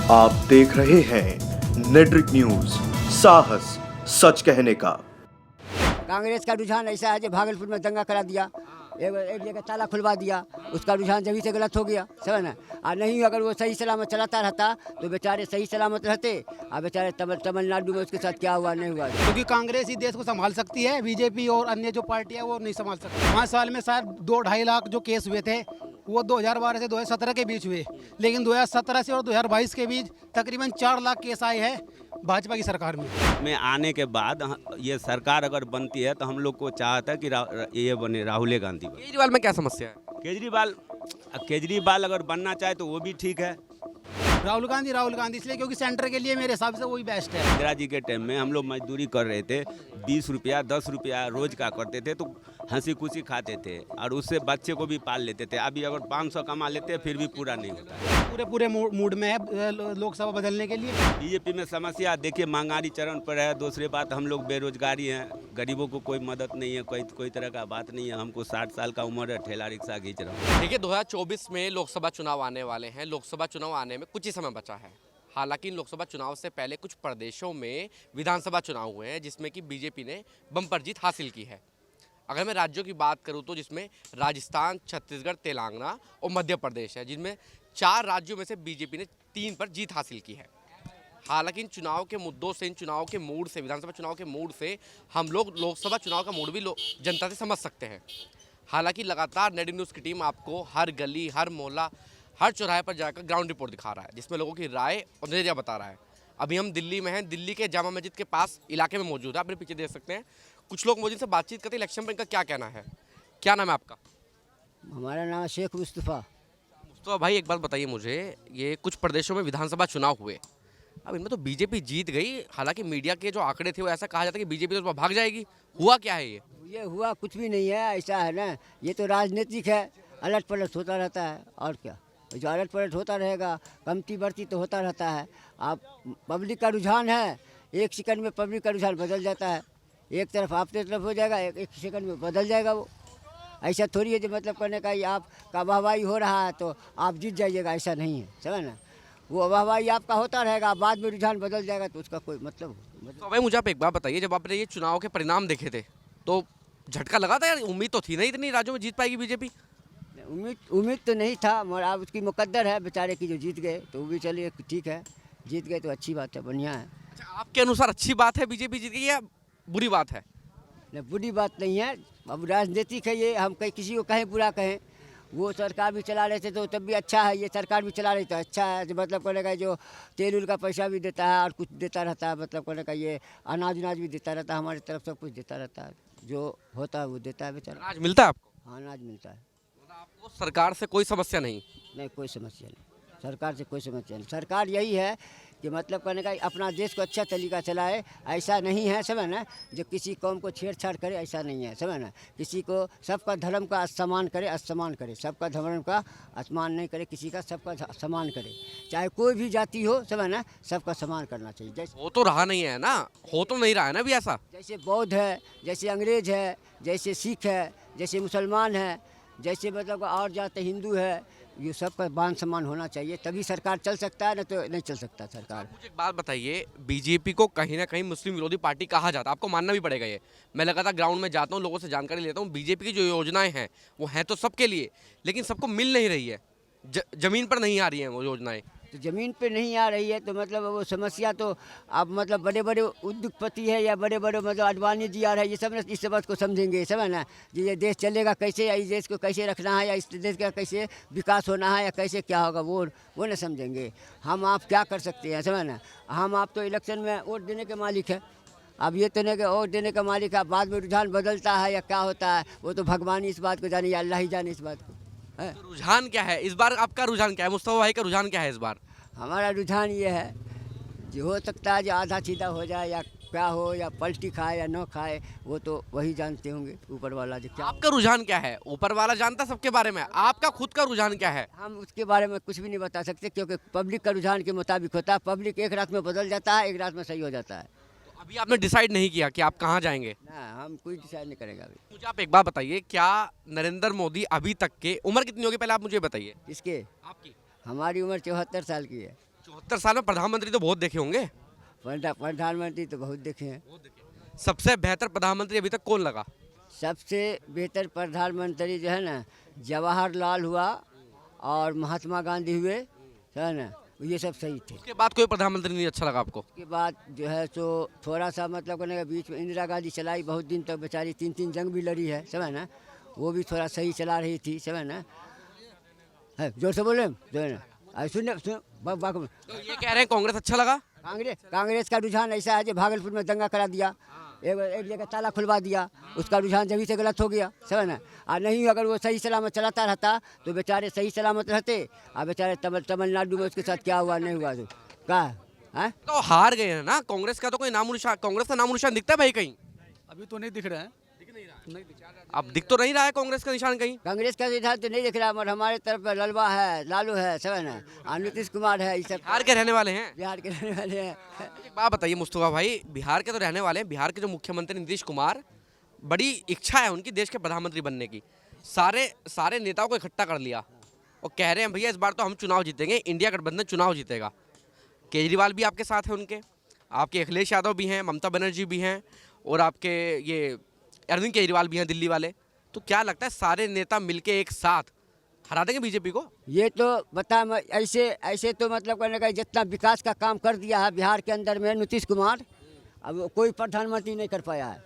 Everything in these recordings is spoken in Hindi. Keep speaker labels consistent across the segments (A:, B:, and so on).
A: आप देख रहे हैं नेट्रिक न्यूज, साहस सच कहने का।
B: कांग्रेस का रुझान ऐसा है जो भागलपुर में दंगा करा दिया, एक जगह ताला खुलवा दिया, उसका रुझान जभी से गलत हो गया, समझ ना। और नहीं अगर वो सही सलामत चलाता रहता तो बेचारे सही सलामत रहते। और बेचारे तमिलनाडु में उसके साथ क्या हुआ नहीं हुआ,
C: क्योंकि कांग्रेस ही देश को संभाल सकती है, बीजेपी और अन्य जो पार्टियां वो नहीं संभाल सकती। 5 साल में शायद 2-2.5 लाख जो केस हुए थे वो 2012 से 2017 के बीच हुए, लेकिन 2017 से और 2022 के बीच तकरीबन 4 लाख केस आए हैं भाजपा की सरकार में
D: आने के बाद ये सरकार अगर बनती है तो हम लोग को चाहता है कि ये बने राहुल गांधी।
E: केजरीवाल में क्या समस्या है?
D: केजरीवाल अगर बनना चाहे तो वो भी ठीक है।
C: राहुल गांधी इसलिए क्योंकि सेंटर के लिए मेरे हिसाब से वही बेस्ट है।
D: इंदिरा जी के टाइम में हम लोग मजदूरी कर रहे थे, 20 रुपया 10 रुपया रोज का करते थे तो हंसी खुशी खाते थे और उससे बच्चे को भी पाल लेते थे। अभी अगर 500 कमा लेते हैं फिर भी पूरा नहीं होता।
C: पूरे मूड में है लोकसभा बदलने के लिए।
D: बीजेपी में समस्या देखिए, महंगाई चरण पर है। दूसरी बात हम लोग बेरोजगारी हैं, गरीबों को कोई मदद नहीं है, कोई तरह का बात नहीं है। हमको 60 साल का उम्र है, ठेला रिक्शा खींच रहा हूँ।
E: देखिए 2024 में लोकसभा चुनाव आने वाले हैं। लोकसभा चुनाव आने में कुछ ही समय बचा है। हालांकि इन लोकसभा चुनाव से पहले कुछ प्रदेशों में विधानसभा चुनाव हुए हैं जिसमें कि बीजेपी ने बम्पर जीत हासिल की है। अगर मैं राज्यों की बात करूं तो जिसमें राजस्थान, छत्तीसगढ़, तेलंगाना और मध्य प्रदेश है, जिनमें 4 राज्यों में से बीजेपी ने 3 पर जीत हासिल की है। हालांकि इन चुनाव के मुद्दों से, इन चुनाव के मूड से, विधानसभा चुनाव के मूड से हम लोग लोकसभा चुनाव का मूड भी जनता से समझ सकते हैं। हालांकि लगातार नेटिव न्यूज़ की टीम आपको हर गली, हर मोहल्ला, हर चौराहे पर जाकर ग्राउंड रिपोर्ट दिखा रहा है, जिसमें लोगों की राय और नज़रिया बता रहा है। अभी हम दिल्ली में हैं, दिल्ली के जामा मस्जिद के पास इलाके में मौजूद है। अपने पीछे देख सकते हैं कुछ लोग मौजूद से बातचीत करते हैं। इलेक्शन पर इनका क्या कहना है? क्या नाम है आपका?
B: हमारा नाम शेख मुस्तफ़ा
E: भाई एक बात बताइए मुझे, ये कुछ प्रदेशों में विधानसभा चुनाव हुए, अब इनमें तो बीजेपी जीत गई। हालांकि मीडिया के जो आंकड़े थे वो ऐसा कहा जाता है कि बीजेपी तो भाग जाएगी। हुआ क्या है?
B: ये हुआ कुछ भी नहीं है, ऐसा है ना, ये तो राजनीतिक है, अलट पलट होता रहता है। और क्या, जो अलट पलट होता रहेगा, कमती बढ़ती तो होता रहता है। आप पब्लिक का रुझान है, 1 सेकंड में पब्लिक का रुझान बदल जाता है। एक तरफ आपके तरफ हो जाएगा, एक सेकंड में बदल जाएगा। वो ऐसा थोड़ी है जो मतलब करने का ही आपका वाहवाही हो रहा है तो आप जीत जाइएगा, ऐसा नहीं है, समझ ना। वो वाहवाही आपका होता रहेगा, बाद में रुझान बदल जाएगा तो उसका कोई मतलब।
E: तो भाई मुझे आप एक बात बताइए, जब आपने ये चुनाव के परिणाम देखे थे तो झटका लगा था यार? उम्मीद तो थी नहीं इतनी राज्यों में जीत पाएगी बीजेपी।
B: उम्मीद तो नहीं था, मगर अब उसकी मुकद्दर है बेचारे की, जो जीत गए तो वो भी चलिए ठीक है, जीत गए तो अच्छी बात है, बढ़िया है।
E: अच्छा, आपके अनुसार अच्छी बात है बीजेपी जीत गई या बुरी बात है?
B: नहीं, बुरी बात नहीं है। अब राजनीतिक है ये, हम कहीं किसी को कहें बुरा कहें। वो सरकार भी चला रहे थे तो तब भी अच्छा है, ये सरकार भी चला रही तो अच्छा है। जो मतलब करने का जो तेल उल का पैसा भी देता है और कुछ देता रहता है, मतलब करने का ये अनाज भी देता रहता है, हमारी तरफ सब कुछ देता रहता है, जो होता है वो देता है बेचारा।
E: अनाज मिलता है आपको?
B: हाँ, अनाज मिलता है।
E: आपको सरकार से कोई समस्या नहीं?
B: नहीं, कोई समस्या नहीं, सरकार से कोई समस्या नहीं। सरकार यही है कि मतलब करने का अपना देश को अच्छा तरीका चलाए, ऐसा नहीं है, समझ ना, जो किसी कौम को छेड़छाड़ करे, ऐसा नहीं है, समझ ना। किसी को सबका धर्म का सम्मान करे, सबका धर्म का अपमान नहीं करे, किसी का सबका सम्मान करे, चाहे कोई भी जाति हो, समझ ना, सबका सम्मान करना चाहिए। जैसे
E: वो तो रहा नहीं है ना, हो तो नहीं रहा है ना अभी ऐसा।
B: जैसे बौद्ध है, जैसे अंग्रेज है, जैसे सिख है, जैसे मुसलमान है, जैसे मतलब और जाते हिंदू है, ये सबका मान सम्मान होना चाहिए, तभी सरकार चल सकता है, ना तो नहीं चल सकता सरकार।
E: मुझे एक बात बताइए, बीजेपी को कहीं ना कहीं मुस्लिम विरोधी पार्टी कहा जाता है, आपको मानना भी पड़ेगा ये। मैं लगातार ग्राउंड में जाता हूँ, लोगों से जानकारी लेता हूँ, बीजेपी की जो योजनाएं हैं वो हैं तो सबके लिए, लेकिन सबको मिल नहीं रही है, जमीन पर नहीं आ रही हैं वो योजनाएं।
B: तो ज़मीन पे नहीं आ रही है तो मतलब वो समस्या तो अब मतलब बड़े बड़े उद्योगपति है या बड़े बड़े मतलब अडवाणी जी आ रहे हैं, ये सब इस बात को समझेंगे, समझ ना, ये देश चलेगा कैसे, या इस देश को कैसे रखना है, या इस देश का कैसे विकास होना है, या कैसे क्या होगा, वो न समझेंगे। हम आप क्या कर सकते हैं, समझ ना। हम आप तो इलेक्शन में वोट देने के मालिक है, अब ये तो नहीं कि वोट देने का मालिक है, बाद में रुझान बदलता है या क्या होता है, वो तो भगवान ही इस बात को जाने या अल्लाह ही जाने इस बात को।
E: तो रुझान क्या है इस बार? आपका रुझान क्या है? मुस्तफा भाई का रुझान क्या है इस बार?
B: हमारा रुझान ये है जो हो सकता है जो आधा सीधा हो जाए या क्या हो, या पलटी खाए या न खाए, वो तो वही जानते होंगे, ऊपर वाला जो क्या।
E: आपका रुझान क्या है? ऊपर वाला जानता सबके बारे में, आपका खुद का रुझान क्या है?
B: हम उसके बारे में कुछ भी नहीं बता सकते, क्योंकि पब्लिक का रुझान के मुताबिक होता है। पब्लिक एक रात में बदल जाता है, एक रात में सही हो जाता है।
E: तो अभी आपने डिसाइड नहीं किया कि आप कहाँ जाएंगे?
B: ना, हम कोई डिसाइड नहीं करेगा अभी।
E: मुझे आप एक बात बताइए, क्या नरेंद्र मोदी अभी तक के, उम्र कितनी होगी पहले आप मुझे बताइए?
B: इसके
E: आपकी
B: हमारी उम्र 74 साल की है।
E: 74 साल में प्रधानमंत्री तो बहुत देखे होंगे।
B: प्रधानमंत्री तो बहुत देखे हैं।
E: सबसे बेहतर प्रधानमंत्री अभी तक कौन लगा?
B: सबसे बेहतर प्रधानमंत्री जो है ना, जवाहरलाल हुआ और महात्मा गांधी हुए, है ना, ये सब सही थे।
E: उसके बाद कोई प्रधानमंत्री नहीं अच्छा लगा आपको?
B: उसके बाद जो है सो थोड़ा सा मतलब करने के बीच में इंदिरा गांधी चलाई बहुत दिन तक, बेचारी 3 जंग भी लड़ी है, समझ ना, वो भी थोड़ा सही चला रही थी, समझ ना। है जोर से बोले जो है ना, सुन
E: तो ये कह रहे हैं कांग्रेस अच्छा लगा?
B: कांग्रेस का रुझान ऐसा है जो भागलपुर में दंगा करा दिया, एक जगह ताला खुलवा दिया, उसका रुझान जभी से गलत हो गया, समझ ना। और नहीं अगर वो सही सलामत चलाता रहता तो बेचारे सही सलामत रहते। और बेचारे तमिलनाडु में उसके साथ क्या हुआ नहीं हुआ तो क्या है?
E: तो हार गए हैं ना, कांग्रेस का तो कोई नामो निशान, कांग्रेस का नामो निशान दिखता है भाई कहीं?
C: अभी तो नहीं दिख रहा है।
E: अब दिख तो नहीं रहा है कांग्रेस का निशान कहीं।
B: कांग्रेस का निशान तो नहीं दिख रहा, मगर हमारे तरफ ललवा है, लालू है, समझ ना, और नीतीश कुमार है, ये सब
E: बिहार के रहने वाले हैं।
B: बिहार के रहने वाले हैं।
E: एक बात बताइए मुस्तफा भाई, बिहार के तो रहने वाले हैं, बिहार के जो मुख्यमंत्री नीतीश कुमार, बड़ी इच्छा है उनकी देश के प्रधानमंत्री बनने की, सारे नेताओं को इकट्ठा कर लिया और कह रहे हैं भैया इस बार तो हम चुनाव जीतेंगे, इंडिया गठबंधन चुनाव जीतेगा। केजरीवाल भी आपके साथ है उनके, आपके अखिलेश यादव भी हैं, ममता बनर्जी भी हैं, और आपके ये अरविंद केजरीवाल भी हैं दिल्ली वाले। तो क्या लगता है सारे नेता मिलके एक साथ हरा देंगे बीजेपी को?
B: ये तो बता ऐसे तो मतलब करने का जितना विकास का काम कर दिया है बिहार के अंदर में नीतीश कुमार, अब कोई प्रधानमंत्री नहीं कर पाया है,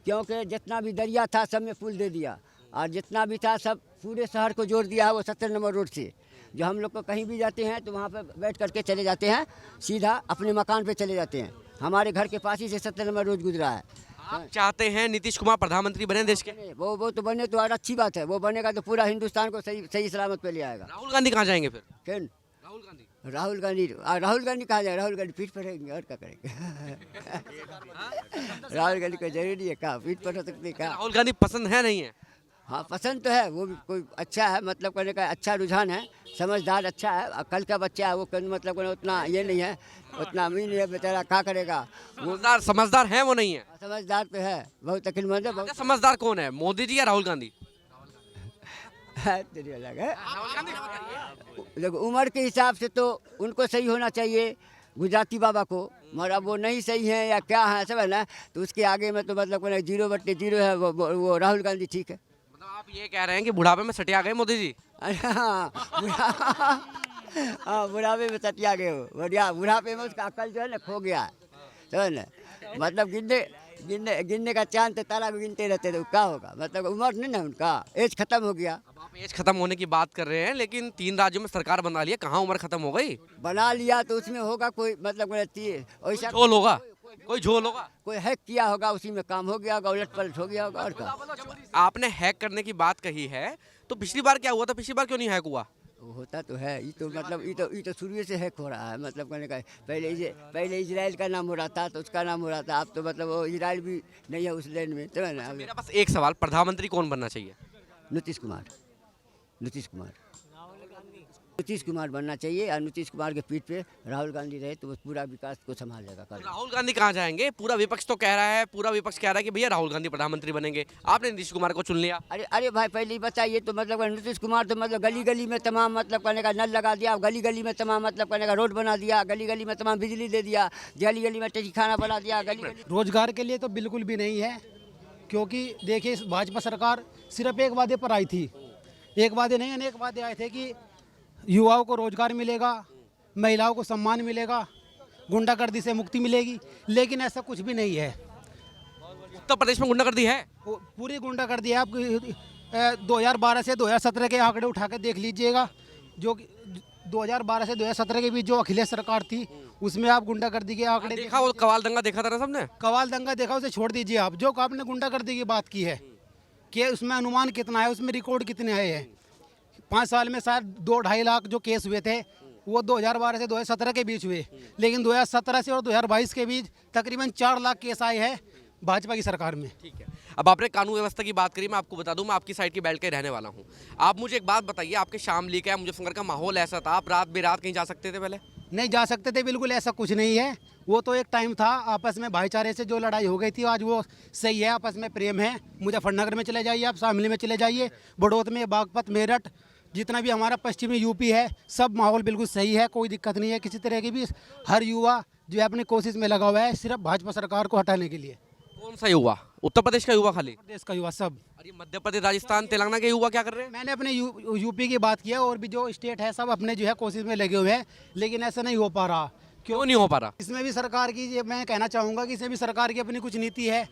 B: क्योंकि जितना भी दरिया था सब में पुल दे दिया, और जितना भी था सब पूरे शहर को जोड़ दिया है वो 17 नंबर रोड से। जो हम लोग को कहीं भी जाते हैं तो वहाँ पे बैठ करके चले जाते हैं, सीधा अपने मकान पे चले जाते हैं। हमारे घर के पास ही से 17 नंबर रोड गुजरा है।
E: आप चाहते हैं नीतीश कुमार प्रधानमंत्री बने देश के?
B: वो तो बने तो और अच्छी बात है, वो बनेगा तो पूरा हिंदुस्तान को सही सलामत पे ले आएगा।
E: राहुल गांधी कहाँ जाएंगे फिर?
B: फिर
E: राहुल गांधी
B: राहुल गांधी कहाँ जाए? राहुल गांधी पीठ पर रहेंगे और क्या करेंगे? राहुल गांधी को जरूरी है कहाँ पीठ पर हो सकते हैं कहाँ?
E: राहुल गांधी पसंद है नहीं है?
B: हाँ पसंद तो है, वो भी कोई अच्छा है, मतलब करने का अच्छा रुझान है, समझदार अच्छा है। और कल का बच्चा है वो मतलब उतना ये नहीं है, उतना अमीर नहीं है, बेचारा क्या करेगा वो।
E: समझदार है वो नहीं है?
B: समझदार तो है, बहुत अक्लमंद है, बहुत
E: समझदार कौन है, मोदी जी या राहुल गांधी?
B: तेरी अलग है। देखो उम्र के हिसाब से तो उनको सही होना चाहिए, गुजराती बाबा को, मगर अब वो नहीं सही है या क्या है सब है ना, तो उसके आगे में तो मतलब 0/0 है, वो राहुल गांधी ठीक है।
E: मतलब आप ये कह रहे हैं कि बुढ़ापे में सटिया गए मोदी जी?
B: हाँ बुढ़ापे में सटिया गए हो, बढ़िया बुढ़ापे में उसका अकल जो है ना खो गया है, समझ ना। मतलब गिनने का चांद तो तारा भी गिनते रहते तो क्या होगा, मतलब उम्र नहीं ना उनका, एज खत्म हो गया।
E: अब आप एज खत्म होने की बात कर रहे हैं, लेकिन 3 राज्यों में सरकार बना लिया, कहाँ उम्र खत्म हो गई?
B: बना लिया तो उसमें होगा कोई मतलब वैसा
E: झोल होगा, कोई झोल होगा,
B: कोई हैक किया होगा, उसी में काम हो गया होगा, उलट पलट हो गया होगा और क्या।
E: आपने हैक करने की बात कही है, तो पिछली बार क्या हुआ था, पिछली बार क्यों नहीं हैक हुआ?
B: वो होता तो है, ये तो मतलब ये तो शुरू से हैक हो रहा है, मतलब कहने का पहले इजराइल का नाम हो रहा था तो उसका नाम हो रहा था, अब तो मतलब वो इजराइल भी नहीं है उस लाइन में, तो है ना।
E: मेरा बस एक सवाल, प्रधानमंत्री कौन बनना चाहिए?
B: नीतीश कुमार बनना चाहिए, और नीतीश कुमार के पीठ पे राहुल गांधी रहे तो वो पूरा विकास को संभाल लेगा।
E: राहुल गांधी कहाँ जाएंगे? पूरा विपक्ष तो कह रहा है, कि भैया राहुल गांधी प्रधानमंत्री बनेंगे, आपने नीतीश कुमार को चुन लिया।
B: अरे भाई पहले ही बताइए तो मतलब नीतीश कुमार तो मतलब गली गली में तमाम मतलब करने का नल लगा दिया, गली गली में तमाम मतलब करने का रोड बना दिया, गली गली में तमाम बिजली दे दिया, गली गली में खाना बना दिया, गली
C: रोजगार के लिए तो बिल्कुल भी नहीं है, क्योंकि देखिए भाजपा सरकार सिर्फ एक वादे पर आई थी, एक वादे नहीं अनेक वादे आए थे कि युवाओं को रोजगार मिलेगा, महिलाओं को सम्मान मिलेगा, गुंडागर्दी से मुक्ति मिलेगी, लेकिन ऐसा कुछ भी नहीं है।
E: उत्तर प्रदेश में गुंडागर्दी है,
C: पूरी गुंडागर्दी है। आप 2012 से 2017 के आंकड़े उठा के देख लीजिएगा, जो 2012 से 2017 के बीच जो अखिलेश सरकार थी उसमें आप गुंडागर्दी के आंकड़े
E: देखा, वो कवाल दंगा देखा था ना सबने?
C: कवाल दंगा देखा, उसे छोड़ दीजिए आप। जो आपने गुंडागर्दी की बात की है कि उसमें अनुमान कितना है, उसमें रिकॉर्ड कितने आए हैं। 5 साल में शायद 2-2.5 लाख जो केस हुए थे वो 2012 से 2017 के बीच हुए, लेकिन 2017 से और 2022 के बीच तकरीबन 4 लाख केस आए हैं भाजपा की सरकार में।
E: ठीक है, अब आपने कानून व्यवस्था की बात करी, मैं आपको बता दूं मैं आपकी साइड की बेल्ट के रहने वाला हूं। आप मुझे एक बात बताइए, आपके शामली का मुजफ्फरनगर का माहौल ऐसा था, आप रात बेरात कहीं जा सकते थे? पहले
C: नहीं जा सकते थे, बिल्कुल ऐसा कुछ नहीं है। वो तो एक टाइम था, आपस में भाईचारे से जो लड़ाई हो गई थी, आज वो सही है, आपस में प्रेम है। मुजफ्फरनगर में चले जाइए, आप शामली में चले जाइए, बड़ौत में, बागपत, मेरठ, जितना भी हमारा पश्चिमी यूपी है, सब माहौल बिल्कुल सही है, कोई दिक्कत नहीं है किसी तरह की भी। हर युवा जो है अपनी कोशिश में लगा हुआ है सिर्फ भाजपा सरकार को हटाने के लिए।
E: कौन सा युवा? उत्तर प्रदेश का युवा खाली?
C: देश का युवा सब।
E: और ये मध्य प्रदेश, राजस्थान, तेलंगाना के युवा क्या कर रहे हैं?
C: मैंने अपने यूपी की बात किया, और भी जो स्टेट है सब अपने जो है कोशिश में लगे हुए हैं, लेकिन ऐसा नहीं हो पा रहा।
E: क्यों नहीं हो पा रहा?
C: इसमें भी सरकार की, ये मैं कहना चाहूँगा कि इसमें भी सरकार की अपनी कुछ नीति है,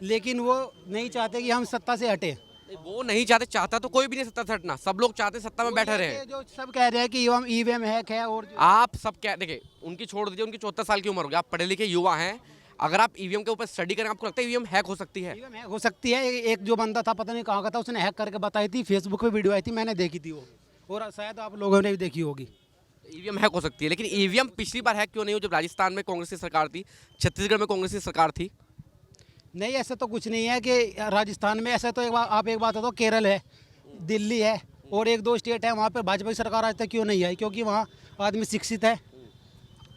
C: लेकिन वो नहीं चाहते कि हम सत्ता से हटे।
E: वो नहीं चाहते, चाहता तो कोई भी नहीं सत्ता से हटना, सब लोग चाहते सत्ता में बैठे रहे।
C: जो सब कह रहे हैं कि ईवीएम हैक है, और
E: आप सब क्या देखिए, उनकी छोड़ दीजिए, उनकी 74 साल की उम्र होगी, आप पढ़े लिखे युवा हैं, अगर आप ईवीएम के ऊपर स्टडी करें, आपको लगता है ईवीएम हैक हो सकती है?
C: ईवीएम हैक हो सकती है। एक जो बंदा था, पता नहीं कहाँ का था, उसने हैक करके बताई थी, फेसबुक पे वीडियो आई थी, मैंने देखी थी वो, और शायद आप लोगों ने भी देखी होगी।
E: ईवीएम हैक हो सकती है, लेकिन ईवीएम पिछली बार हैक क्यों नहीं हुई जब राजस्थान में कांग्रेस की सरकार थी, छत्तीसगढ़ में कांग्रेस की सरकार थी?
C: नहीं, ऐसा तो कुछ नहीं है कि राजस्थान में, ऐसा तो आप एक बात बताओ, केरल है, दिल्ली है, और एक दो स्टेट है, वहाँ पर भाजपा की सरकार आज तक क्यों नहीं आई? क्योंकि वहाँ आदमी शिक्षित है।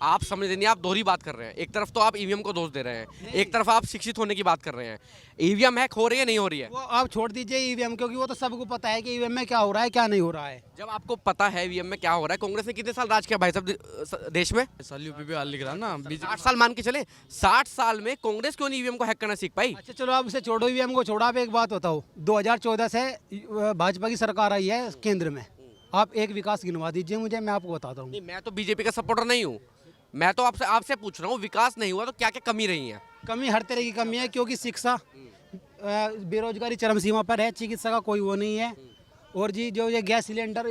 E: आप समझ नहीं, आप दोहरी बात कर रहे हैं। एक तरफ तो आप ईवीएम को दोष दे रहे हैं, एक तरफ आप शिक्षित होने की बात कर रहे हैं। ईवीएम हैक हो रही है, नहीं हो रही है?
C: वो आप छोड़ दीजिए ईवीएम, क्योंकि वो तो सबको पता है कि ईवीएम में क्या हो रहा है, क्या नहीं हो रहा है।
E: जब आपको पता है ईवीएम में क्या हो रहा है, कांग्रेस ने कितने साल राज किया भाई साहब देश में?
F: साल यूपी पे हाल लिख रहा ना
E: 60 साल मान के चले, 60 साल में कांग्रेस क्यों नहीं ईवीएम को हैक करना सीख पाई?
C: अच्छा चलो, आप इसे छोड़ो, ईवीएम को छोड़ो। आप एक बात बताओ, 2014 से भाजपा की सरकार आई है केंद्र में, आप एक विकास गिनवा दीजिए मुझे, मैं आपको बताता हूँ।
E: नहीं, मैं तो बीजेपी का सपोर्टर नहीं हूँ, मैं तो आपसे पूछ रहा हूँ, विकास नहीं हुआ तो क्या क्या कमी रही है?
C: कमी हर तरह की कमी है, क्योंकि शिक्षा, बेरोजगारी चरम सीमा पर है, चिकित्सा का कोई वो नहीं है, और जी जो ये गैस सिलेंडर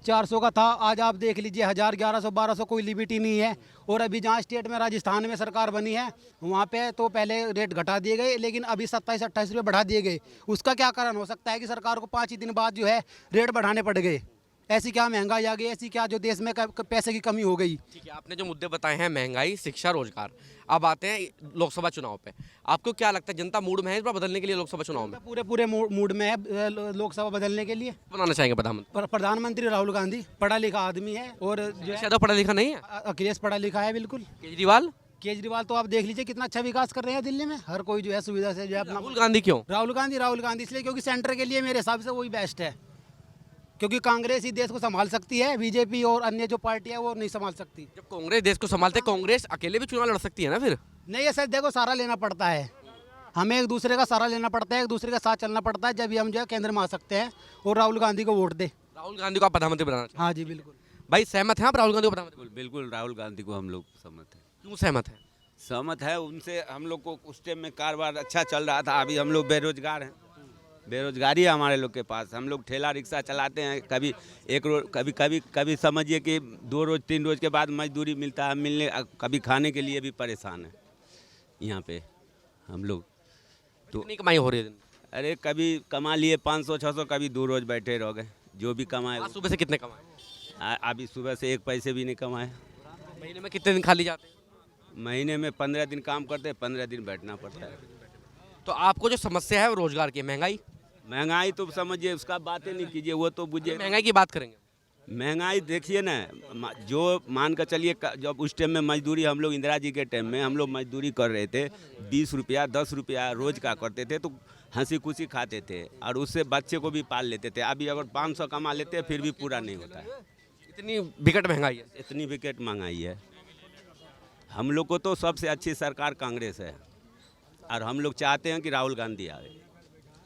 C: 400 का था, आज आप देख लीजिए 1000, 1100, 1200, कोई लिमिट ही नहीं है। और अभी जहाँ स्टेट में, राजस्थान में सरकार बनी है, वहाँ पे तो पहले रेट घटा दिए गए, लेकिन अभी 27-28 रुपये बढ़ा दिए गए। उसका क्या कारण हो सकता है कि सरकार को 5 ही दिन बाद जो है रेट बढ़ाने पड़ गए? ऐसी क्या महंगाई आ गई, ऐसी क्या जो देश में पैसे की कमी हो गई?
E: ठीक है, आपने जो मुद्दे बताए हैं, महंगाई, शिक्षा, रोजगार, अब आते हैं लोकसभा चुनाव पे। आपको क्या लगता है, जनता मूड में है इस बार बदलने के लिए लोकसभा चुनाव में?
C: पूरे मूड में है लोकसभा बदलने के लिए।
E: बनाना चाहेंगे प्रधानमंत्री?
C: प्रधानमंत्री राहुल गांधी पढ़ा लिखा आदमी है, और जो है
E: ज्यादा पढ़ा लिखा नहीं है।
C: अखिलेश पढ़ा लिखा है बिल्कुल।
E: केजरीवाल
C: तो आप देख लीजिए कितना अच्छा विकास कर रहे हैं दिल्ली में, हर कोई जो है सुविधा से जो है अपना।
E: राहुल गांधी क्यों?
C: राहुल गांधी इसलिए क्योंकि सेंटर के लिए मेरे हिसाब से वही बेस्ट है, क्योंकि कांग्रेस ही देश को संभाल सकती है, बीजेपी और अन्य जो पार्टी है वो नहीं संभाल सकती।
E: जब कांग्रेस देश को संभालते, कांग्रेस अकेले भी चुनाव लड़ सकती है ना फिर?
C: नहीं, ऐसा देखो, सहारा लेना पड़ता है, हमें एक दूसरे का सहारा लेना पड़ता है, एक दूसरे का साथ चलना पड़ता है, जब भी हम जो है केंद्र में आ सकते हैं और राहुल गांधी को वोट दे।
E: राहुल गांधी को आप प्रधानमंत्री बनाना चाहिए?
C: हाँ जी बिल्कुल।
E: भाई सहमत हैं आप राहुल गांधी को प्रधानमंत्री?
D: बिल्कुल राहुल गांधी को हम लोग सहमत हैं।
E: क्यों सहमत है?
D: सहमत है उनसे, हम लोग को उस टाइम में कारोबार अच्छा चल रहा था, अभी हम लोग बेरोजगार हैं, बेरोजगारी है हमारे लोग के पास। हम लोग ठेला रिक्शा चलाते हैं, कभी एक रोज, कभी समझिए कि 2 रोज 3 रोज के बाद मजदूरी मिलता है, मिलने कभी खाने के लिए भी परेशान है यहाँ पे हम लोग। तो
E: कितनी कमाई हो रही है दिन?
D: अरे कभी कमा लिए 500-600, कभी 2 रोज बैठे रह गए, जो भी कमाए।
E: आज सुबह से कितने कमाए?
D: अभी सुबह से 1 पैसे भी नहीं कमाए।
E: महीने में कितने दिन खाली जाते हैं?
D: महीने में 15 दिन काम करते हैं, 15 दिन बैठना पड़ता है।
E: तो आपको जो समस्या है वो रोजगार की,
D: महंगाई तो समझिए, उसका बातें नहीं कीजिए, वो तो बुझिए।
E: महंगाई की बात करेंगे।
D: महंगाई देखिए ना, जो मान कर चलिए, जब उस टाइम में मजदूरी, हम लोग इंदिरा जी के टाइम में हम लोग मजदूरी कर रहे थे, 20 रुपया 10 रुपया रोज का करते थे, तो हंसी खुशी खाते थे, और उससे बच्चे को भी पाल लेते थे। अभी अगर 500 कमा लेते हैं फिर भी पूरा नहीं होता है।
E: इतनी विकट महंगाई है।
D: इतनी विकट महंगाई है। हम लोग को तो सबसे अच्छी सरकार कांग्रेस है, और हम लोग चाहते हैं कि राहुल गांधी आए।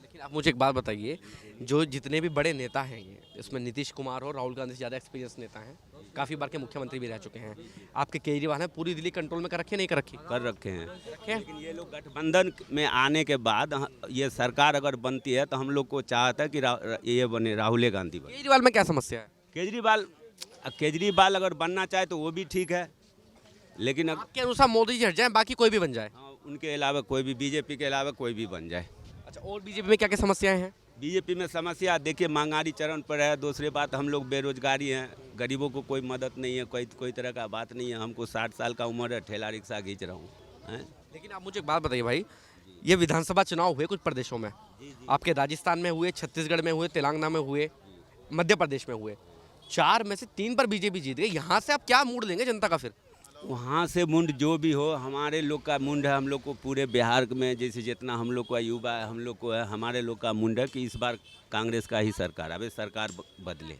E: लेकिन आप मुझे एक बात बताइए, जो जितने भी बड़े नेता हैं, ये इसमें नीतीश कुमार और राहुल गांधी से ज़्यादा एक्सपीरियंस नेता हैं, काफ़ी बार के मुख्यमंत्री भी रह चुके हैं। आपके केजरीवाल हैं, पूरी दिल्ली कंट्रोल में कर रखी है, नहीं कर रखी?
D: कर रखे हैं। लेकिन ये लोग गठबंधन में आने के बाद ये सरकार अगर बनती है तो हम लोग को चाहता है कि ये बने, राहुल गांधी बने।
E: केजरीवाल में क्या समस्या है?
D: केजरीवाल अगर बनना चाहे तो वो भी ठीक है, लेकिन
E: आपके अनुसार मोदी जी हट जाए, बाकी कोई भी बन जाए?
D: उनके अलावा कोई भी, बीजेपी के अलावा कोई भी बन जाए।
E: अच्छा, और बीजेपी में क्या क्या समस्याएं हैं?
D: बीजेपी में समस्या देखिए, महंगाई चरण पर है। दूसरी बात, हम लोग बेरोजगारी हैं, गरीबों को कोई मदद नहीं है, कोई तरह का बात नहीं है। हमको 60 साल का उम्र है, ठेला रिक्शा खींच रहा हूँ।
E: लेकिन आप मुझे एक बात बताइए भाई, ये विधानसभा चुनाव हुए कुछ प्रदेशों में, आपके राजस्थान में हुए, छत्तीसगढ़ में हुए, तेलंगाना में हुए, मध्य प्रदेश में हुए, 4 में से 3 पर बीजेपी जीत गई। यहाँ से आप क्या मूड लेंगे जनता का फिर?
D: वहाँ से मुंड जो भी हो, हमारे लोग का मुंड है, हम लोग को पूरे बिहार में जैसे जितना हम लोग का युवा है, हम लोग को है, हमारे लोग का मुंड है कि इस बार कांग्रेस का ही सरकार, अभी सरकार बदले।